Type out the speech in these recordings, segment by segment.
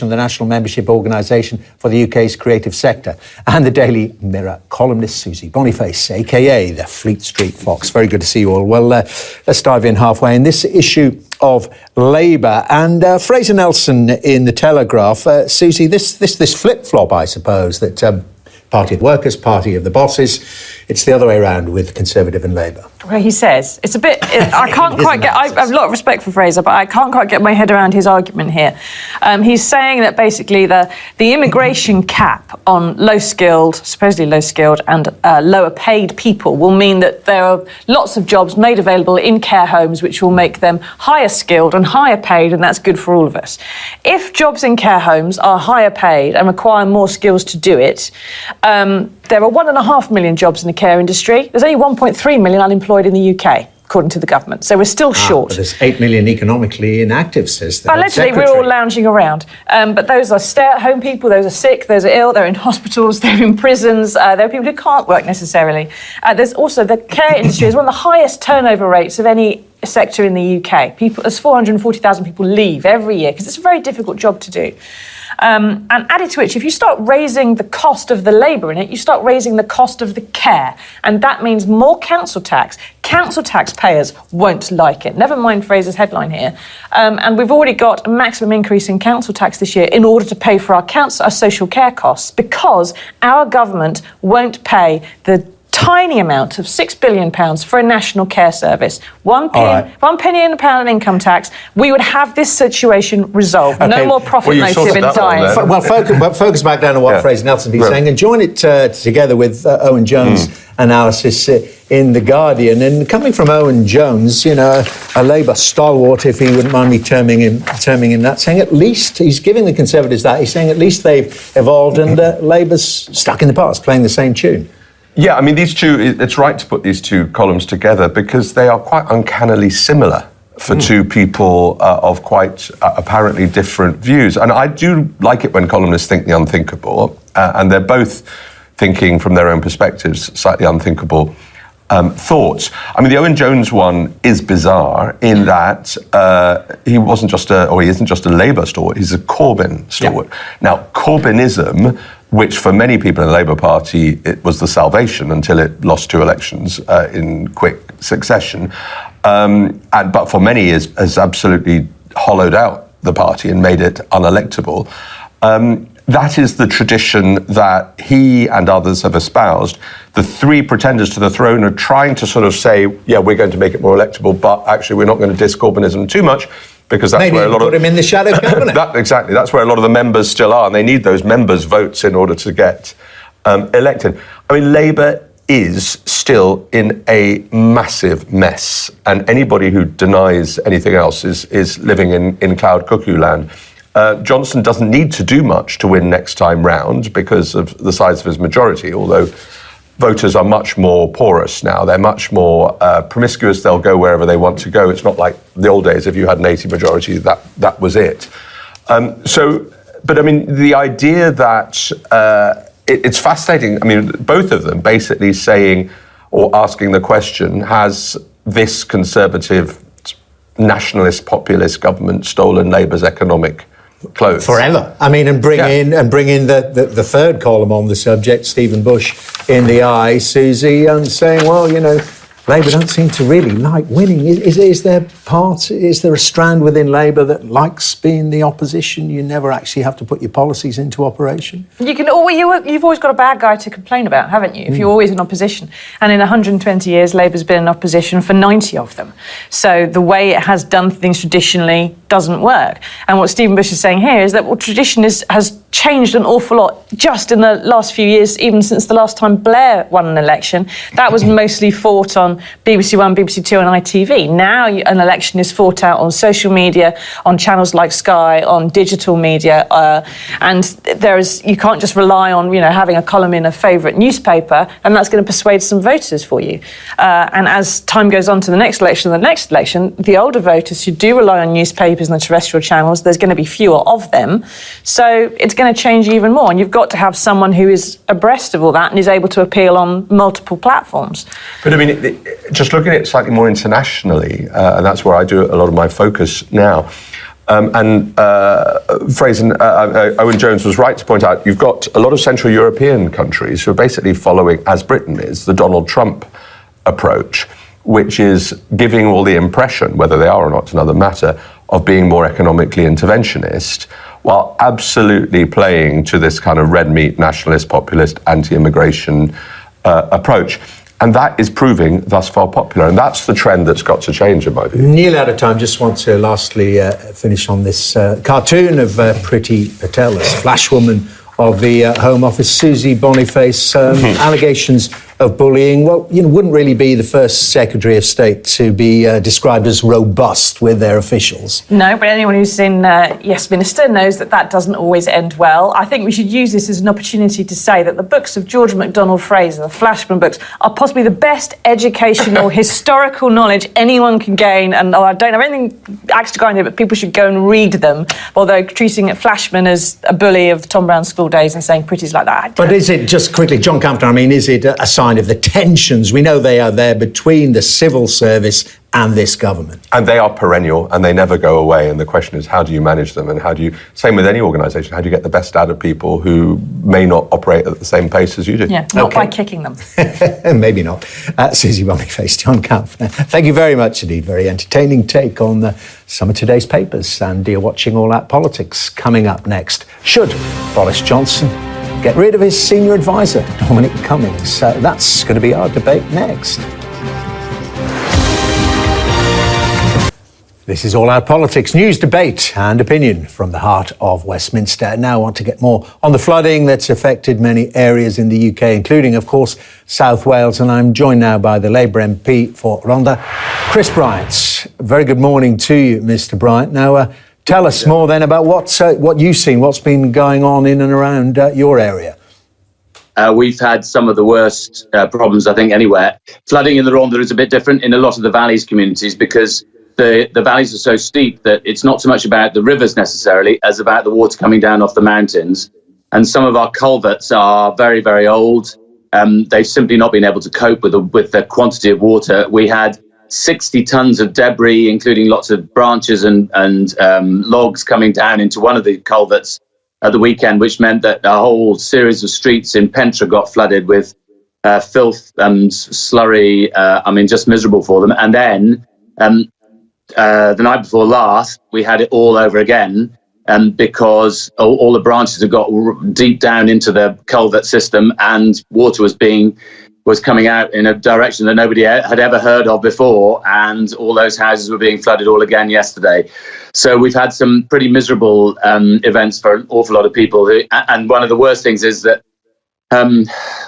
the national membership organisation for the UK's creative sector, and the Daily Mirror columnist Susie Boniface, a.k.a. the Fleet Street Fox. Very good to see you all. Well, let's dive in halfway in this issue of Labour and Fraser Nelson in The Telegraph. Susie, this flip-flop, I suppose, that Party of the Workers, Party of the Bosses, it's the other way around with Conservative and Labour. Well, he says. It's a bit... I can't quite get... I have a lot of respect for Fraser, but I can't quite get my head around his argument here. He's saying that basically the immigration cap on low-skilled, supposedly low-skilled and lower-paid people will mean that there are lots of jobs made available in care homes which will make them higher-skilled and higher-paid, and that's good for all of us. If jobs in care homes are higher-paid and require more skills to do it, there are 1.5 million jobs in the care industry. There's only 1.3 million unemployed in the UK, according to the government. So we're still short. But there's 8 million economically inactive, says the Allegedly, we're all lounging around. But those are stay-at-home people, those are sick, those are ill, they're in hospitals, they're in prisons, there are people who can't work necessarily. There's also the care industry is one of the highest turnover rates of any sector in the UK. There's 440,000 people leave every year because it's a very difficult job to do. And added to which, if you start raising the cost of the labour in it, you start raising the cost of the care. And that means more council tax. Council taxpayers won't like it. Never mind Fraser's headline here. And we've already got a maximum increase in council tax this year in order to pay for our social care costs because our government won't pay the tiny amount of £6 billion for a national care service. One penny in a pound in income tax, we would have this situation resolved. Okay. No more profit motive in dying. Well, focus back down on what Fraser Nelson is saying and join it together with Owen Jones' analysis in The Guardian. And coming from Owen Jones, you know, a Labour stalwart, if he wouldn't mind me terming him that, saying at least, he's giving the Conservatives that, he's saying at least they've evolved and Labour's stuck in the past, playing the same tune. Yeah, I mean, these two, it's right to put these two columns together because they are quite uncannily similar for two people of quite apparently different views. And I do like it when columnists think the unthinkable, and they're both thinking from their own perspectives slightly unthinkable thoughts. I mean, the Owen Jones one is bizarre in that he isn't just a Labour stalwart, he's a Corbyn stalwart. Yeah. Now, Corbynism, which for many people in the Labour Party, it was the salvation until it lost 2 elections in quick succession. But for many has absolutely hollowed out the party and made it unelectable. That is the tradition that he and others have espoused. The 3 pretenders to the throne are trying to sort of say, yeah, we're going to make it more electable, but actually we're not going to diss Corbynism too much, because that's where a lot of... put him in the shadow cabinet. Exactly, that's where a lot of the members still are, and they need those members' votes in order to get elected. I mean, Labour is still in a massive mess, and anybody who denies anything else is living in cloud cuckoo land. Johnson doesn't need to do much to win next time round because of the size of his majority, although voters are much more porous now. They're much more promiscuous. They'll go wherever they want to go. It's not like the old days, if you had an 80 majority, that was it. But I mean, the idea that it's fascinating. I mean, both of them basically saying or asking the question, has this Conservative, nationalist, populist government stolen Labour's economic clothes? Forever. I mean, and bring in the third column on the subject, Stephen Bush in the eye, Susie, and saying, well, you know, Labour don't seem to really like winning. Is there a strand within Labour that likes being the opposition? You never actually have to put your policies into operation? You've always got a bad guy to complain about, haven't you, if you're always in opposition? And in 120 years, Labour's been in opposition for 90 of them. So the way it has done things traditionally doesn't work. And what Stephen Bush is saying here is that tradition has changed an awful lot just in the last few years, even since the last time Blair won an election. That was mostly fought on BBC One, BBC Two and ITV. Now an election is fought out on social media, on channels like Sky, on digital media, and you can't just rely on having a column in a favourite newspaper, and that's going to persuade some voters for you. And as time goes on to the next election, the older voters who do rely on newspapers and the terrestrial channels, there's going to be fewer of them. So it's going to change even more, and you've got to have someone who is abreast of all that and is able to appeal on multiple platforms. But I mean, just looking at it slightly more internationally, and that's where I do a lot of my focus now, Fraser, Owen Jones was right to point out, you've got a lot of Central European countries who are basically following, as Britain is, the Donald Trump approach, which is giving all the impression, whether they are or not, it's another matter, of being more economically interventionist, while absolutely playing to this kind of red meat, nationalist, populist, anti-immigration approach. And that is proving thus far popular. And that's the trend that's got to change, in my view. Nearly out of time. Just want to lastly finish on this cartoon of Priti Patel as Flash Woman of the Home Office, Susie Boniface. Allegations of bullying. Well, wouldn't really be the first Secretary of State to be described as robust with their officials. No, but anyone who's in Yes Minister knows that doesn't always end well. I think we should use this as an opportunity to say that the books of George MacDonald Fraser, the Flashman books, are possibly the best educational, historical knowledge anyone can gain. And I don't have anything actually to go on here, but people should go and read them, although treating Flashman as a bully of Tom Brown's school days and saying Pretty's like that. But is it, just quickly, John Campton, is it a sign of the tensions we know they are there between the civil service and this government? And they are perennial and they never go away. And the question is, how do you manage them? And same with any organisation, how do you get the best out of people who may not operate at the same pace as you do? Yeah, not by kicking them. Maybe not. Susie Boniface, John Campton, thank you very much indeed. Very entertaining take on some of today's papers. And you're watching All Out Politics. Coming up next, should Boris Johnson get rid of his senior advisor, Dominic Cummings? That's going to be our debate next. This is All Out Politics, news, debate and opinion from the heart of Westminster. Now I want to get more on the flooding that's affected many areas in the UK, including, of course, South Wales. And I'm joined now by the Labour MP for Rhondda, Chris Bryant. Very good morning to you, Mr. Bryant. Now, tell us more then about what you've seen, what's been going on in and around your area. We've had some of the worst problems, I think, anywhere. Flooding in the Rhondda is a bit different in a lot of the valleys communities because the valleys are so steep that it's not so much about the rivers necessarily as about the water coming down off the mountains. And some of our culverts are very, very old. They've simply not been able to cope with the quantity of water. We had 60 tons of debris, including lots of branches and logs coming down into one of the culverts at the weekend, which meant that a whole series of streets in Pentre got flooded with filth and slurry. Just miserable for them. And then the night before last, we had it all over again because all the branches had got deep down into the culvert system and water was coming out in a direction that nobody had ever heard of before, and all those houses were being flooded all again yesterday. So we've had some pretty miserable events for an awful lot of people. And one of the worst things is that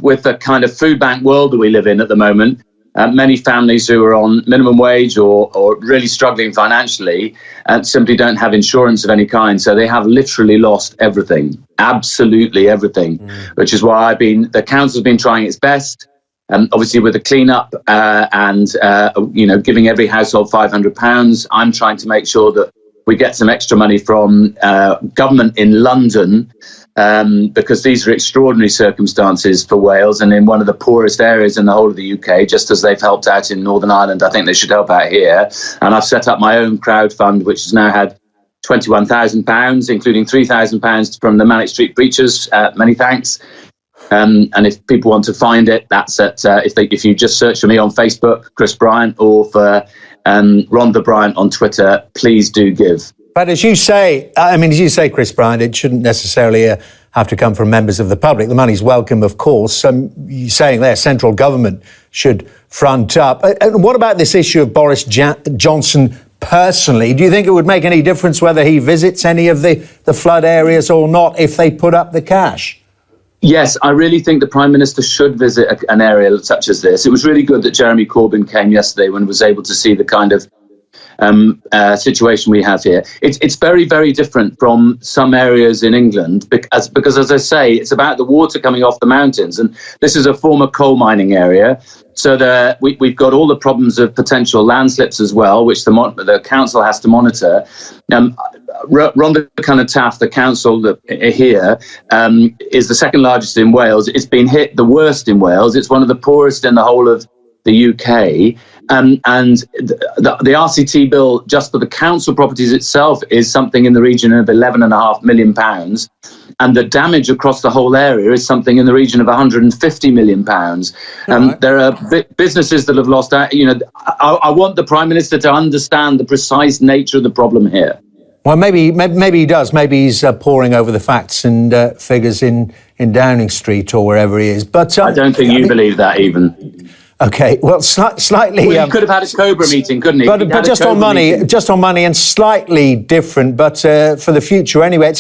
with the kind of food bank world that we live in at the moment, many families who are on minimum wage or really struggling financially simply don't have insurance of any kind. So they have literally lost everything, absolutely everything, which is why the council's been trying its best. Obviously, with the cleanup and giving every household £500, I'm trying to make sure that we get some extra money from government in London because these are extraordinary circumstances for Wales and in one of the poorest areas in the whole of the UK. Just as they've helped out in Northern Ireland, I think they should help out here. And I've set up my own crowd fund, which has now had £21,000, including £3,000 from the Manic Street Preachers. Many thanks. And if people want to find it, that's at if you just search for me on Facebook, Chris Bryant, or for Rhondda Bryant on Twitter, please do give. But as you say, Chris Bryant, it shouldn't necessarily have to come from members of the public. The money's welcome, of course. You're saying there, central government should front up. And what about this issue of Boris Johnson personally? Do you think it would make any difference whether he visits any of the flood areas or not if they put up the cash? Yes, I really think the Prime Minister should visit an area such as this. It was really good that Jeremy Corbyn came yesterday when he was able to see the kind of situation we have here. It's very, very different from some areas in England because, as I say, it's about the water coming off the mountains. And this is a former coal mining area. So we've got all the problems of potential landslips as well, which the council has to monitor. Rhondda Cynon Taf, the council here, is the second largest in Wales. It's been hit the worst in Wales. It's one of the poorest in the whole of the UK. And the RCT bill just for the council properties itself is something in the region of £11.5 million. And the damage across the whole area is something in the region of £150 million. Right. There are businesses that have lost out. I want the Prime Minister to understand the precise nature of the problem here. Well, maybe he does. Maybe he's poring over the facts and figures in Downing Street or wherever he is. But I don't think you believe that even. Okay, well, slightly. Well, he could have had a Cobra meeting, couldn't he? But just on money, and slightly different. But for the future, anyway.